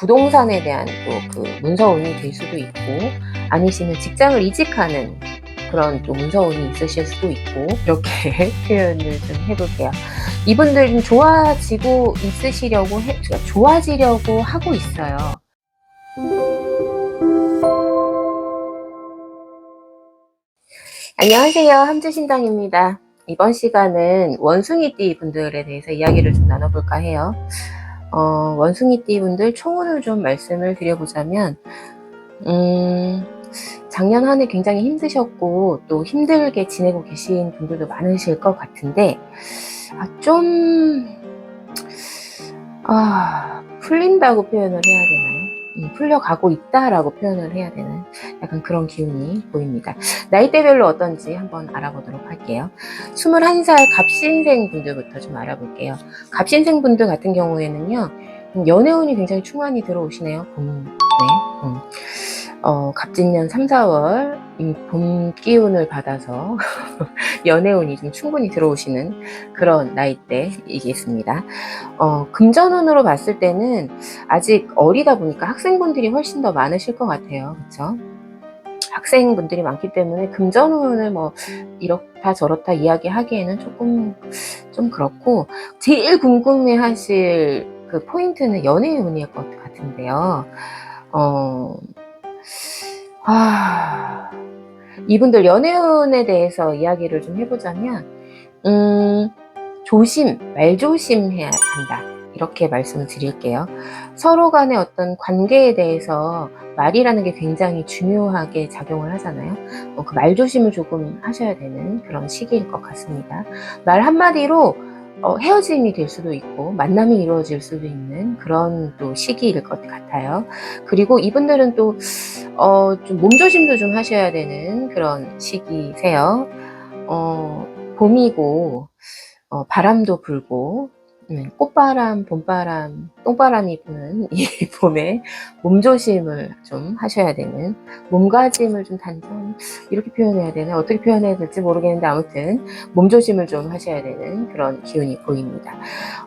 부동산에 대한 또 그 문서운이 될 수도 있고, 아니시면 직장을 이직하는 그런 또 문서운이 있으실 수도 있고, 이렇게 표현을 좀 해볼게요. 이분들 좀 좋아지고 있으시려고 좋아지려고 하고 있어요. 안녕하세요, 함주신당입니다. 이번 시간은 원숭이띠 분들에 대해서 이야기를 좀 나눠볼까 해요. 원숭이띠 분들 총으로 좀 말씀을 드려보자면, 작년 한 해 굉장히 힘드셨고 또 힘들게 지내고 계신 분들도 많으실 것 같은데, 풀린다고 표현을 해야 되나요? 풀려가고 있다라고 표현을 해야 되나요? 약간 그런 기운이 보입니다. 나이대별로 어떤지 한번 알아보도록 할게요. 21살 갑신생 분들부터 좀 알아볼게요. 갑신생 분들 같은 경우에는요, 연애운이 굉장히 충만히 들어오시네요. 봄에. 갑진년 3, 4월 봄 기운을 받아서 연애운이 좀 충분히 들어오시는 그런 나이대이겠습니다. 금전운으로 봤을 때는 아직 어리다 보니까 학생분들이 훨씬 더 많으실 것 같아요. 그렇죠? 학생분들이 많기 때문에 금전운을 뭐 이렇다 저렇다 이야기하기에는 조금 좀 그렇고, 제일 궁금해 하실 그 포인트는 연애운일 것 같은데요. 이분들 연애운에 대해서 이야기를 좀 해보자면, 말조심해야 한다, 이렇게 말씀을 드릴게요. 서로 간의 어떤 관계에 대해서 말이라는 게 굉장히 중요하게 작용을 하잖아요. 그 말조심을 조금 하셔야 되는 그런 시기일 것 같습니다. 말 한마디로 헤어짐이 될 수도 있고 만남이 이루어질 수도 있는 그런 또 시기일 것 같아요. 그리고 이분들은 또 좀 몸조심도 좀 하셔야 되는 그런 시기세요. 봄이고 바람도 불고, 꽃바람, 봄바람, 똥바람이 부는 이 봄에 몸조심을 좀 하셔야 되는, 몸가짐을 좀 이렇게 표현해야 되나? 어떻게 표현해야 될지 모르겠는데, 아무튼 몸조심을 좀 하셔야 되는 그런 기운이 보입니다.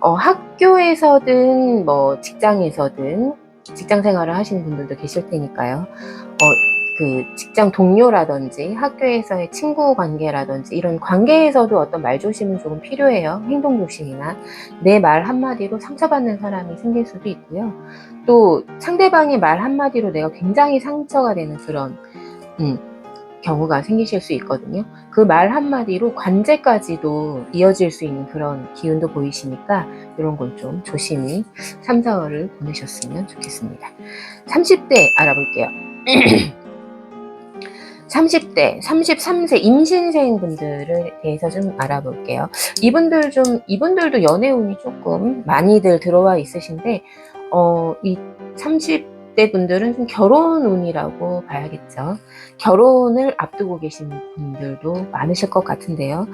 학교에서든 뭐 직장에서든 직장 생활을 하시는 분들도 계실 테니까요. 그 직장 동료라든지 학교에서의 친구 관계라든지 이런 관계에서도 어떤 말조심은 조금 필요해요. 행동 조심이나 내 말 한마디로 상처받는 사람이 생길 수도 있고요. 또 상대방의 말 한마디로 내가 굉장히 상처가 되는 그런 경우가 생기실 수 있거든요. 그 말 한마디로 관제까지도 이어질 수 있는 그런 기운도 보이시니까 이런 걸 좀 조심히 3, 4월을 보내셨으면 좋겠습니다. 30대 알아볼게요. 30대, 33세 임신생 분들에 대해서 좀 알아볼게요. 이분들도 연애운이 조금 많이들 들어와 있으신데, 이 30대 분들은 좀 결혼운이라고 봐야겠죠. 결혼을 앞두고 계신 분들도 많으실 것 같은데요.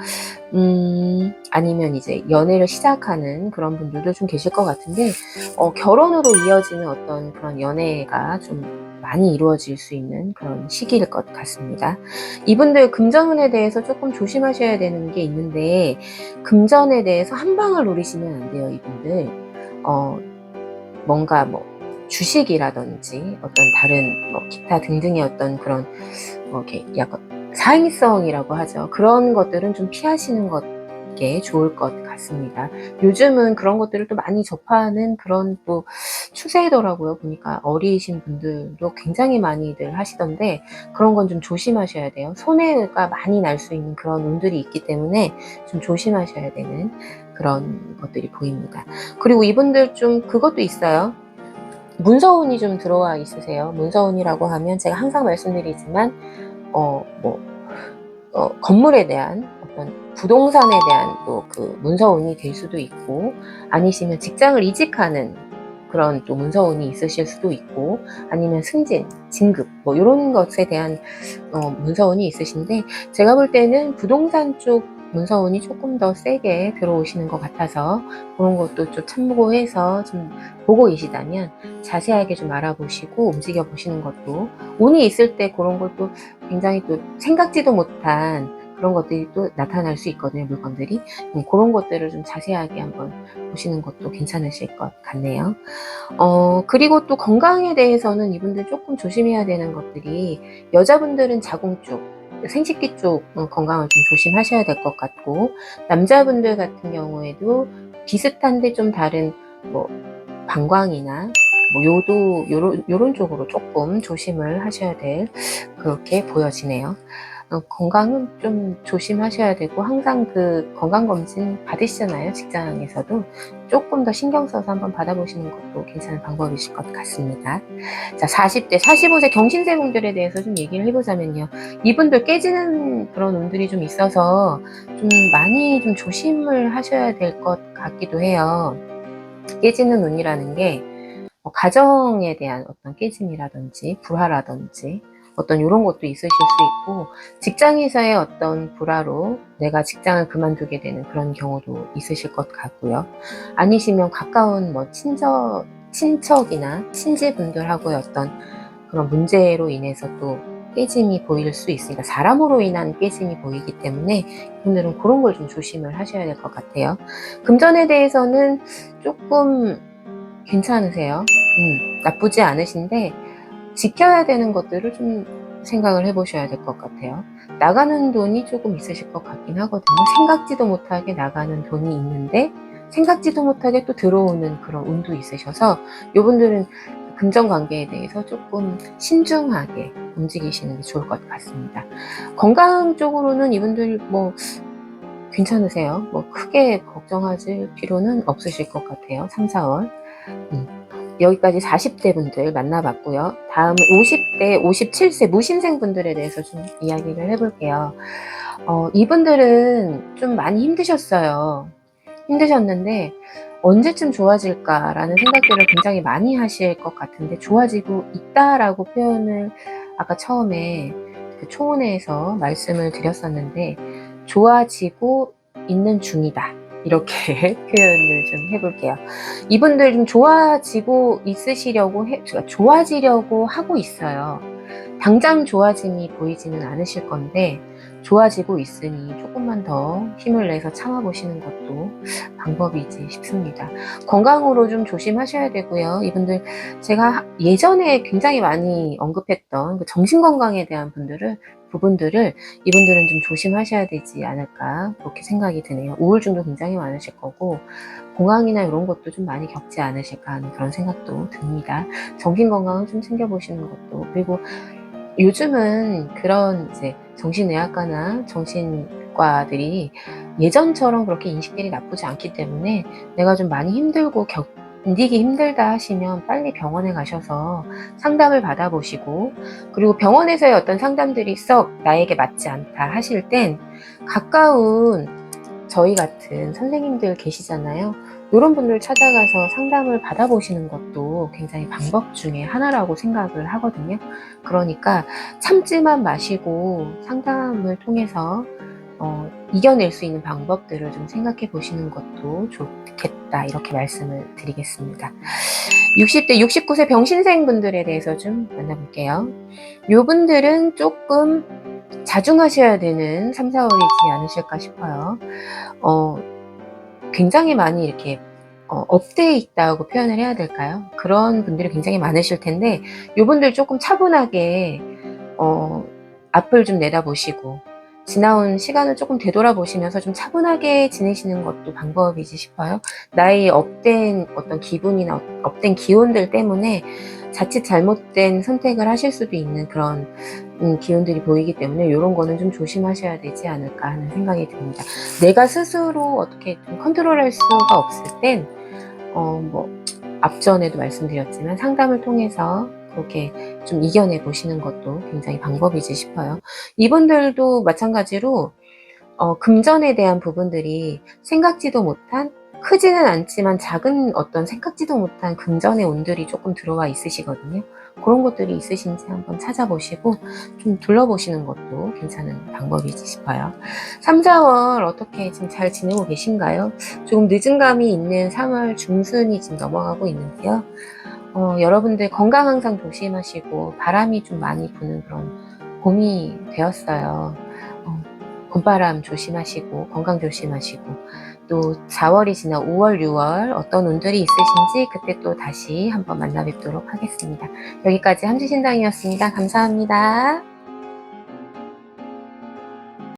아니면 이제 연애를 시작하는 그런 분들도 좀 계실 것 같은데, 결혼으로 이어지는 어떤 그런 연애가 좀 많이 이루어질 수 있는 그런 시기일 것 같습니다. 이분들 금전운에 대해서 조금 조심하셔야 되는 게 있는데, 금전에 대해서 한 방을 노리시면 안 돼요. 이분들 뭔가 뭐 주식이라든지 어떤 다른 뭐 기타 등등의 어떤 그런 이렇게 약간 사행성이라고 하죠. 그런 것들은 좀 피하시는 게 좋을 것 같습니다. 요즘은 그런 것들을 또 많이 접하는 그런 또 추세더라고요. 보니까 어리신 분들도 굉장히 많이들 하시던데, 그런 건 좀 조심하셔야 돼요. 손해가 많이 날 수 있는 그런 운들이 있기 때문에 좀 조심하셔야 되는 그런 것들이 보입니다. 그리고 이분들 좀 그것도 있어요. 문서운이 좀 들어와 있으세요. 문서운이라고 하면 제가 항상 말씀드리지만 건물에 대한 어떤 부동산에 대한 또 그 문서운이 될 수도 있고, 아니시면 직장을 이직하는 그런 또 문서운이 있으실 수도 있고, 아니면 승진, 진급 뭐 이런 것에 대한 문서운이 있으신데, 제가 볼 때는 부동산 쪽 문서운이 조금 더 세게 들어오시는 것 같아서 그런 것도 좀 참고해서 좀 보고 계시다면 자세하게 좀 알아보시고 움직여 보시는 것도, 운이 있을 때 그런 것도 굉장히 또 생각지도 못한 그런 것들이 또 나타날 수 있거든요, 물건들이. 그런 것들을 좀 자세하게 한번 보시는 것도 괜찮으실 것 같네요. 그리고 또 건강에 대해서는 이분들 조금 조심해야 되는 것들이, 여자분들은 자궁 쪽, 생식기 쪽 건강을 좀 조심하셔야 될 것 같고, 남자분들 같은 경우에도 비슷한데 좀 다른 뭐 방광이나 뭐 요도 요런 쪽으로 조금 조심을 하셔야 될, 그렇게 보여지네요. 건강은 좀 조심하셔야 되고, 항상 그 건강검진 받으시잖아요, 직장에서도. 조금 더 신경 써서 한번 받아보시는 것도 괜찮은 방법이실 것 같습니다. 자, 40대, 45세 경신세분들에 대해서 좀 얘기를 해보자면요. 이분들 깨지는 그런 운들이 좀 있어서 좀 많이 좀 조심을 하셔야 될 것 같기도 해요. 깨지는 운이라는 게 가정에 대한 어떤 깨짐이라든지 불화라든지 어떤 이런 것도 있으실 수 있고, 직장에서의 어떤 불화로 내가 직장을 그만두게 되는 그런 경우도 있으실 것 같고요. 아니시면 가까운 뭐 친척이나 친지분들하고의 어떤 그런 문제로 인해서 또 깨짐이 보일 수 있으니까, 사람으로 인한 깨짐이 보이기 때문에 이분들은 그런 걸 좀 조심을 하셔야 될 것 같아요. 금전에 대해서는 조금 괜찮으세요. 나쁘지 않으신데, 지켜야 되는 것들을 좀 생각을 해보셔야 될 것 같아요. 나가는 돈이 조금 있으실 것 같긴 하거든요. 생각지도 못하게 나가는 돈이 있는데 생각지도 못하게 또 들어오는 그런 운도 있으셔서, 이분들은 금전 관계에 대해서 조금 신중하게 움직이시는 게 좋을 것 같습니다. 건강 쪽으로는 이분들 뭐 괜찮으세요. 뭐 크게 걱정하실 필요는 없으실 것 같아요. 3, 4월. 여기까지 40대 분들 만나봤고요. 다음은 50대, 57세 무신생 분들에 대해서 좀 이야기를 해볼게요. 이분들은 좀 많이 힘드셨어요. 힘드셨는데 언제쯤 좋아질까라는 생각들을 굉장히 많이 하실 것 같은데, 좋아지고 있다라고 표현을 아까 처음에 그 초원에서 말씀을 드렸었는데, 좋아지고 있는 중이다, 이렇게 표현을 좀 해볼게요. 이분들 좀 좋아지고 있으시려고 좋아지려고 하고 있어요. 당장 좋아짐이 보이지는 않으실 건데 좋아지고 있으니 조금만 더 힘을 내서 참아보시는 것도 방법이지 싶습니다. 건강으로 좀 조심하셔야 되고요. 이분들, 제가 예전에 굉장히 많이 언급했던 그 정신건강에 대한 부분들을 이분들은 좀 조심하셔야 되지 않을까, 그렇게 생각이 드네요. 우울증도 굉장히 많으실 거고, 공황이나 이런 것도 좀 많이 겪지 않으실까 하는 그런 생각도 듭니다. 정신건강을 좀 챙겨보시는 것도, 그리고 요즘은 그런 이제 정신의학과나 정신과들이 예전처럼 그렇게 인식들이 나쁘지 않기 때문에, 내가 좀 많이 힘들고 견디기 힘들다 하시면 빨리 병원에 가셔서 상담을 받아보시고, 그리고 병원에서의 어떤 상담들이 썩 나에게 맞지 않다 하실 땐 가까운 저희 같은 선생님들 계시잖아요. 이런 분들 찾아가서 상담을 받아보시는 것도 굉장히 방법 중에 하나라고 생각을 하거든요. 그러니까 참지만 마시고 상담을 통해서 이겨낼 수 있는 방법들을 좀 생각해 보시는 것도 좋겠다, 이렇게 말씀을 드리겠습니다. 60대, 69세 병신생 분들에 대해서 좀 만나볼게요. 요분들은 조금 자중하셔야 되는 3, 4월이지 않으실까 싶어요. 굉장히 많이 이렇게 업되어 있다고 표현을 해야 될까요? 그런 분들이 굉장히 많으실 텐데, 요분들 조금 차분하게 앞을 좀 내다보시고 지나온 시간을 조금 되돌아보시면서 좀 차분하게 지내시는 것도 방법이지 싶어요. 나의 업된 어떤 기분이나 업된 기운들 때문에 자칫 잘못된 선택을 하실 수도 있는 그런 기운들이 보이기 때문에, 이런 거는 좀 조심하셔야 되지 않을까 하는 생각이 듭니다. 내가 스스로 어떻게 좀 컨트롤할 수가 없을 땐 뭐 앞전에도 말씀드렸지만 상담을 통해서 그렇게 좀 이겨내 보시는 것도 굉장히 방법이지 싶어요. 이분들도 마찬가지로 금전에 대한 부분들이 생각지도 못한, 크지는 않지만 작은 어떤 생각지도 못한 금전의 운들이 조금 들어와 있으시거든요. 그런 것들이 있으신지 한번 찾아보시고 좀 둘러보시는 것도 괜찮은 방법이지 싶어요. 3, 4월 어떻게 지금 잘 지내고 계신가요? 조금 늦은 감이 있는 3월 중순이 지금 넘어가고 있는데요. 여러분들 건강 항상 조심하시고, 바람이 좀 많이 부는 그런 봄이 되었어요. 봄바람 조심하시고 건강 조심하시고 또 4월이 지나 5월, 6월 어떤 운들이 있으신지 그때 또 다시 한번 만나 뵙도록 하겠습니다. 여기까지 함지신당이었습니다. 감사합니다.